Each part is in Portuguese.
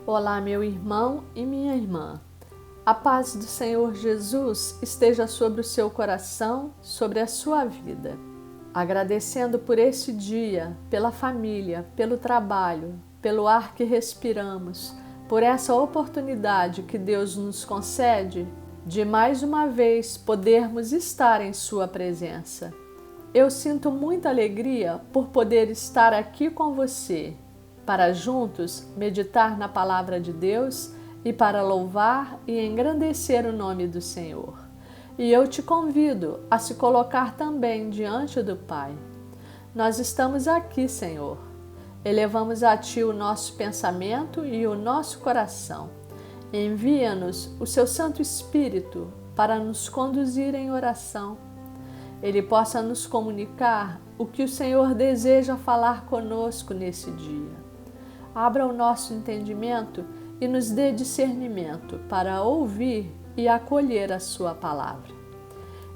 Olá, meu irmão e minha irmã. A paz do Senhor Jesus esteja sobre o seu coração, sobre a sua vida. Agradecendo por esse dia, pela família, pelo trabalho, pelo ar que respiramos, por essa oportunidade que Deus nos concede de mais uma vez podermos estar em sua presença. Eu sinto muita alegria por poder estar aqui com você, para juntos meditar na palavra de Deus e para louvar e engrandecer o nome do Senhor. E eu te convido a se colocar também diante do Pai. Nós estamos aqui, Senhor. Elevamos a Ti o nosso pensamento e o nosso coração. Envia-nos o Seu Santo Espírito para nos conduzir em oração. Ele possa nos comunicar o que o Senhor deseja falar conosco nesse dia. Abra o nosso entendimento e nos dê discernimento para ouvir e acolher a sua palavra.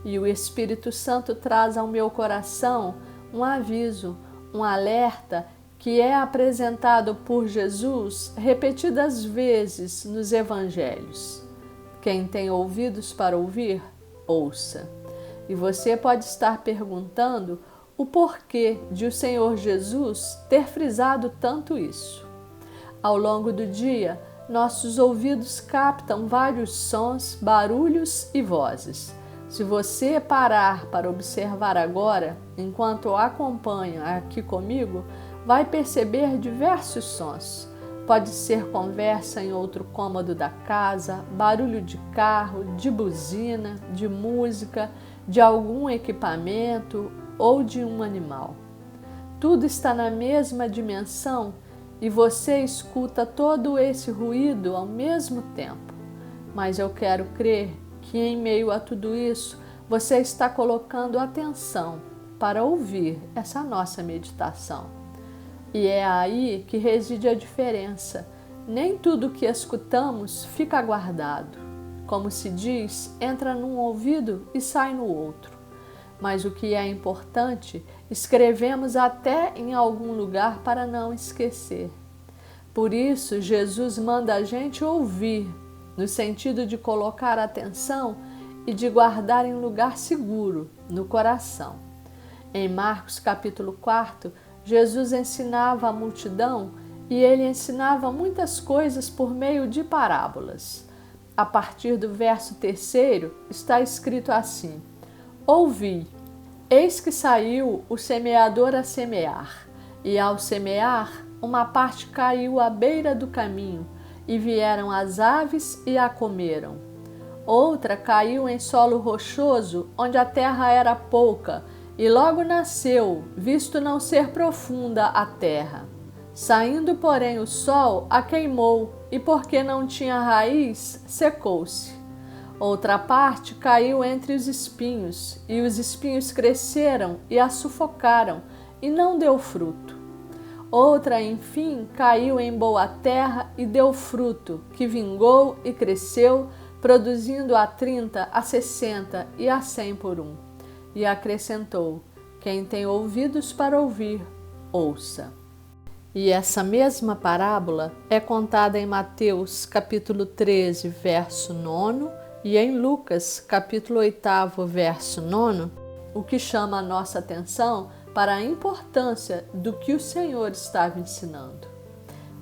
E o Espírito Santo traz ao meu coração um aviso, um alerta que é apresentado por Jesus repetidas vezes nos evangelhos. Quem tem ouvidos para ouvir, ouça. E você pode estar perguntando o porquê de o Senhor Jesus ter frisado tanto isso. Ao longo do dia, nossos ouvidos captam vários sons, barulhos e vozes. Se você parar para observar agora, enquanto acompanha aqui comigo, vai perceber diversos sons. Pode ser conversa em outro cômodo da casa, barulho de carro, de buzina, de música, de algum equipamento ou de um animal. Tudo está na mesma dimensão e você escuta todo esse ruído ao mesmo tempo. Mas eu quero crer que em meio a tudo isso, você está colocando atenção para ouvir essa nossa meditação. E é aí que reside a diferença. Nem tudo que escutamos fica guardado. Como se diz, entra num ouvido e sai no outro. Mas o que é importante, escrevemos até em algum lugar para não esquecer. Por isso, Jesus manda a gente ouvir, no sentido de colocar atenção e de guardar em lugar seguro, no coração. Em Marcos capítulo 4, Jesus ensinava a multidão e ele ensinava muitas coisas por meio de parábolas. A partir do verso 3 está escrito assim: Ouvi, eis que saiu o semeador a semear, e ao semear, uma parte caiu à beira do caminho, e vieram as aves e a comeram. Outra caiu em solo rochoso, onde a terra era pouca, e logo nasceu, visto não ser profunda a terra. Saindo, porém, o sol a queimou, e porque não tinha raiz, secou-se. Outra parte caiu entre os espinhos, e os espinhos cresceram e a sufocaram, e não deu fruto. Outra, enfim, caiu em boa terra e deu fruto, que vingou e cresceu, produzindo a 30, a 60 e a 100 por um. E acrescentou: quem tem ouvidos para ouvir, ouça. E essa mesma parábola é contada em Mateus capítulo 13, verso 9, e em Lucas capítulo 8, verso 9, o que chama a nossa atenção para a importância do que o Senhor estava ensinando.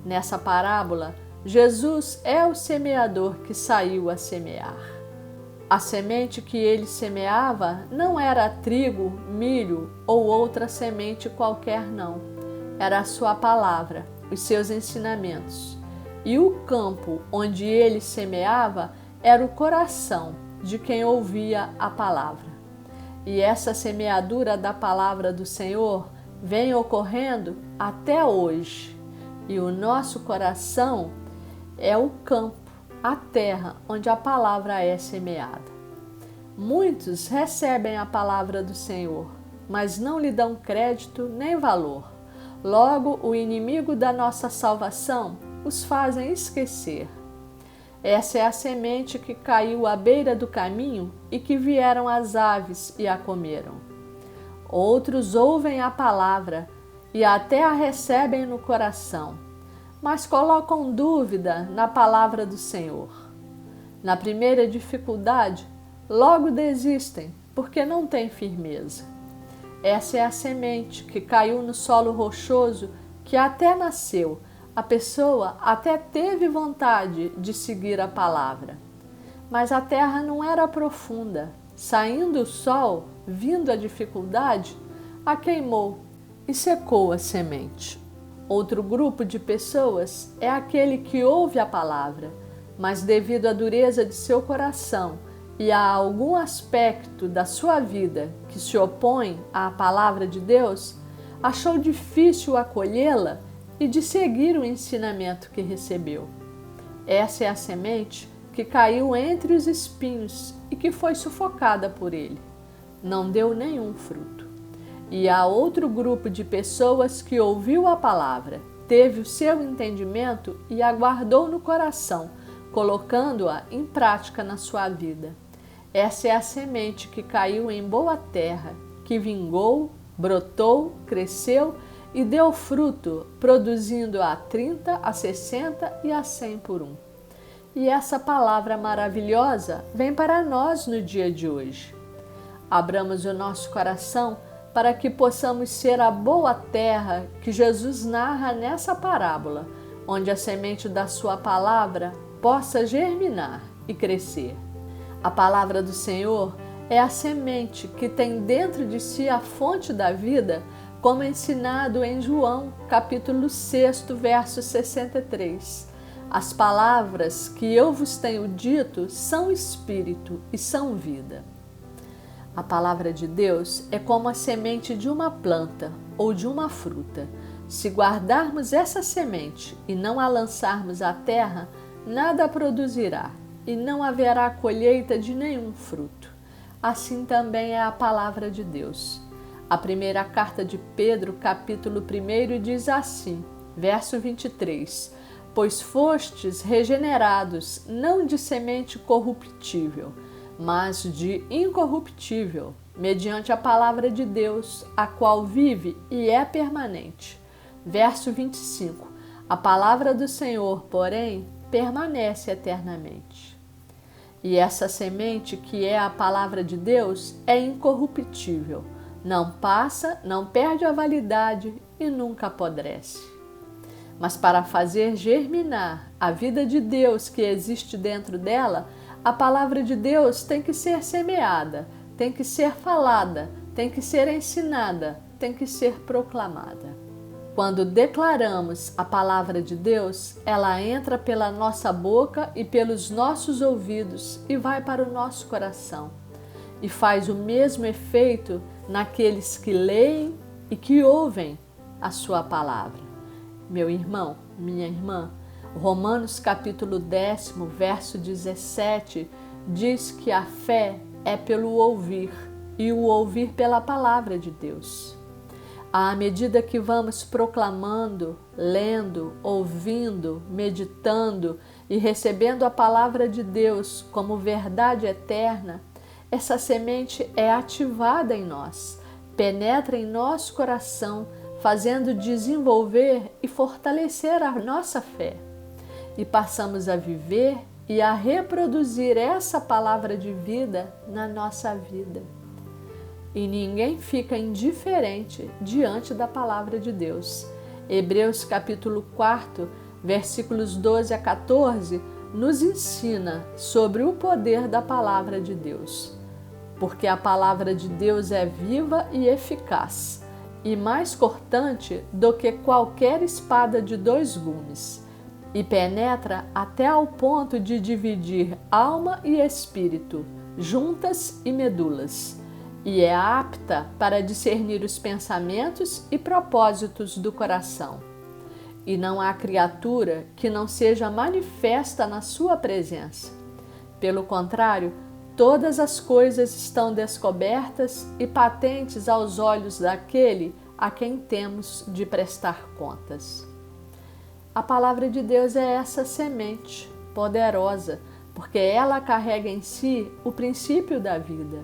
Nessa parábola, Jesus é o semeador que saiu a semear. A semente que ele semeava não era trigo, milho ou outra semente qualquer, não. Era a sua palavra, os seus ensinamentos. E o campo onde ele semeava era o coração de quem ouvia a palavra. E essa semeadura da palavra do Senhor vem ocorrendo até hoje. E o nosso coração é o campo, a terra onde a palavra é semeada. Muitos recebem a palavra do Senhor, mas não lhe dão crédito nem valor. Logo, o inimigo da nossa salvação os fazem esquecer. Essa é a semente que caiu à beira do caminho e que vieram as aves e a comeram. Outros ouvem a palavra e até a recebem no coração, mas colocam dúvida na palavra do Senhor. Na primeira dificuldade, logo desistem, porque não têm firmeza. Essa é a semente que caiu no solo rochoso, que até nasceu, a pessoa até teve vontade de seguir a palavra. Mas a terra não era profunda. Saindo o sol, vindo a dificuldade, a queimou e secou a semente. Outro grupo de pessoas é aquele que ouve a palavra, mas devido à dureza de seu coração e a algum aspecto da sua vida que se opõe à palavra de Deus, achou difícil acolhê-la e de seguir o ensinamento que recebeu. Essa é a semente que caiu entre os espinhos e que foi sufocada por ele. Não deu nenhum fruto. E há outro grupo de pessoas que ouviu a palavra, teve o seu entendimento e a guardou no coração, colocando-a em prática na sua vida. Essa é a semente que caiu em boa terra, que vingou, brotou, cresceu e deu fruto, produzindo a 30, a 60 e a 100 por um. E essa palavra maravilhosa vem para nós no dia de hoje. Abramos o nosso coração para que possamos ser a boa terra que Jesus narra nessa parábola, onde a semente da sua palavra possa germinar e crescer. A palavra do Senhor é a semente que tem dentro de si a fonte da vida, como ensinado em João, capítulo 6, verso 63. As palavras que eu vos tenho dito são espírito e são vida. A palavra de Deus é como a semente de uma planta ou de uma fruta. Se guardarmos essa semente e não a lançarmos à terra, nada produzirá e não haverá colheita de nenhum fruto. Assim também é a palavra de Deus. A primeira carta de Pedro, capítulo 1, diz assim, verso 23: Pois fostes regenerados, não de semente corruptível, mas de incorruptível, mediante a palavra de Deus, a qual vive e é permanente. Verso 25: A palavra do Senhor, porém, permanece eternamente. E essa semente, que é a palavra de Deus, é incorruptível, não passa, não perde a validade e nunca apodrece. Mas para fazer germinar a vida de Deus que existe dentro dela, a palavra de Deus tem que ser semeada, tem que ser falada, tem que ser ensinada, tem que ser proclamada. Quando declaramos a palavra de Deus, ela entra pela nossa boca e pelos nossos ouvidos e vai para o nosso coração. E faz o mesmo efeito naqueles que leem e que ouvem a sua palavra. Meu irmão, minha irmã, Romanos capítulo 10, verso 17, diz que a fé é pelo ouvir e o ouvir pela palavra de Deus. À medida que vamos proclamando, lendo, ouvindo, meditando e recebendo a palavra de Deus como verdade eterna, essa semente é ativada em nós, penetra em nosso coração, fazendo desenvolver e fortalecer a nossa fé. E passamos a viver e a reproduzir essa palavra de vida na nossa vida. E ninguém fica indiferente diante da palavra de Deus. Hebreus capítulo 4, versículos 12 a 14, nos ensina sobre o poder da palavra de Deus. Porque a palavra de Deus é viva e eficaz, e mais cortante do que qualquer espada de 2 gumes, e penetra até ao ponto de dividir alma e espírito, juntas e medulas, e é apta para discernir os pensamentos e propósitos do coração. E não há criatura que não seja manifesta na sua presença. Pelo contrário, todas as coisas estão descobertas e patentes aos olhos daquele a quem temos de prestar contas. A palavra de Deus é essa semente poderosa, porque ela carrega em si o princípio da vida.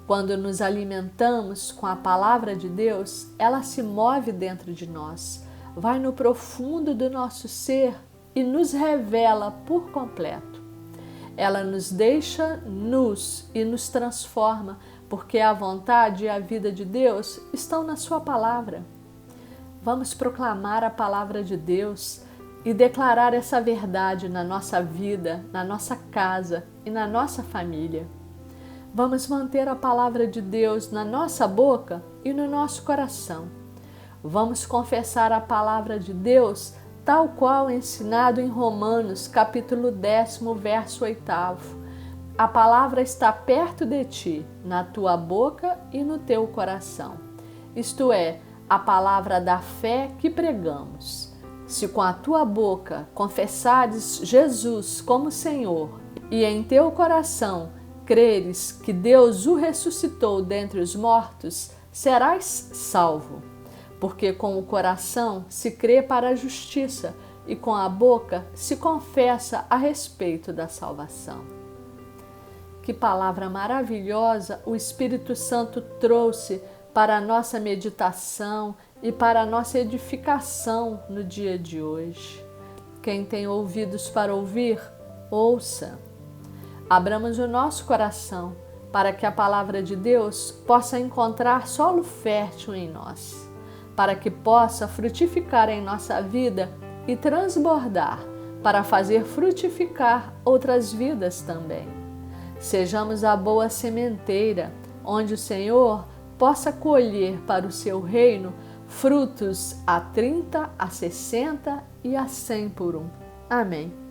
Quando nos alimentamos com a palavra de Deus, ela se move dentro de nós, vai no profundo do nosso ser e nos revela por completo. Ela nos deixa nus e nos transforma, porque a vontade e a vida de Deus estão na sua palavra. Vamos proclamar a palavra de Deus e declarar essa verdade na nossa vida, na nossa casa e na nossa família. Vamos manter a palavra de Deus na nossa boca e no nosso coração. Vamos confessar a palavra de Deus tal qual ensinado em Romanos, capítulo 10, verso 8. A palavra está perto de ti, na tua boca e no teu coração. Isto é, a palavra da fé que pregamos. Se com a tua boca confessares Jesus como Senhor e em teu coração creres que Deus o ressuscitou dentre os mortos, serás salvo. Porque com o coração se crê para a justiça e com a boca se confessa a respeito da salvação. Que palavra maravilhosa o Espírito Santo trouxe para a nossa meditação e para a nossa edificação no dia de hoje. Quem tem ouvidos para ouvir, ouça. Abramos o nosso coração para que a palavra de Deus possa encontrar solo fértil em nós, para que possa frutificar em nossa vida e transbordar para fazer frutificar outras vidas também. Sejamos a boa sementeira, onde o Senhor possa colher para o seu reino frutos a 30, a 60 e a 100 por um. Amém.